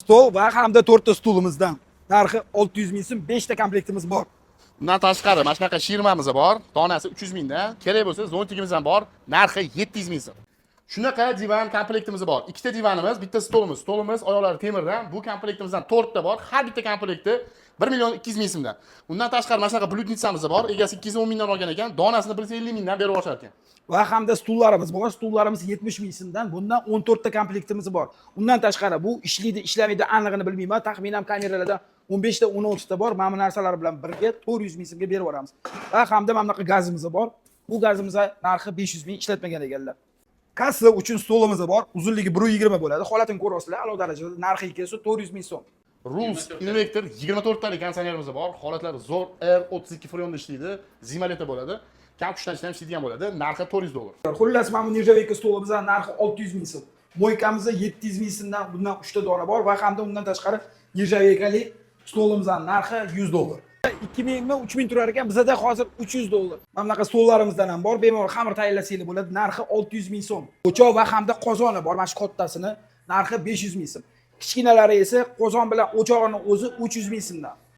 stol va hamda 4 ta stulimizdan. Narxi 600 ming so'm, 5 ta komplektimiz bor. Bundan tashqari mana shunaqa shirmamiz bor. Donasi 300 mingdan. Kerak bo'lsa zontigimiz ham bor. Narxi 700 ming so'm. Shunaqa divan komplektimiz bor. Ikkita divanimiz, bitta stolimiz. Stolimiz oyoqlari temirdan. Bu komplektimizdan 4 ta bor. Har bitta komplekti 1 million 200 ming so'mdan. Undan tashqari mana shunaqa bludnitsamiz bor. Egasi 210 mingdan olgan ekan. Donasini 150 mingdan berib oshar ekan. Va hamda stullarimiz bor. Stullarimiz 70 ming so'mdan. Bundan 14 ta komplektimiz bor. Undan tashqari bu ishlaydi, ishlamaydi, aniqini bilmayman. Taxminan kameralarda 15 ta 16 ta bor. Mana bu narsalar bilan birga 400 ming so'mga berib yuboramiz. Va hamda mana bunaqa gazimiz bor. Bu gazimiz narxi 500 ming, ishlatmagan ekanlar. Kassa uchun stolimiz bor. Uzunligi 120 bo'ladi. Holatini ko'rasizlar. A'lo darajada. Narxi kelsa 400 ming so'm. Rules Innovator 24 talik konditsionerimiz bor. Holatlari zo'r R32 freonda ishlaydi. Zimaleta bo'ladi. Kam kuchlanishda ham ishlaydigan bo'ladi. Narxi 400 dollar. Xullas, mana bu nirjaveyka stolimiz narxi 600 ming so'm. Moykamizda 700 ming so'mdan bundan 3 ta dona bor va hamda undan tashqari nirjaveykali stolimizning narxi 100 dollar. 2000 mi 3000 turar ekan, bizda hozir 300 dollar. Mana bunaqa stollarimizdan ham bor. Bemalol xamir tayyorlasanglar bo'ladi. Narxi 600 ming so'm. O'choq va hamda qozoni bor. Mana shu kattasini narxi 500 ming so'm. Kichkinalari esa qozon bilan o'chog'ining o'zi 300 ming so'mdan.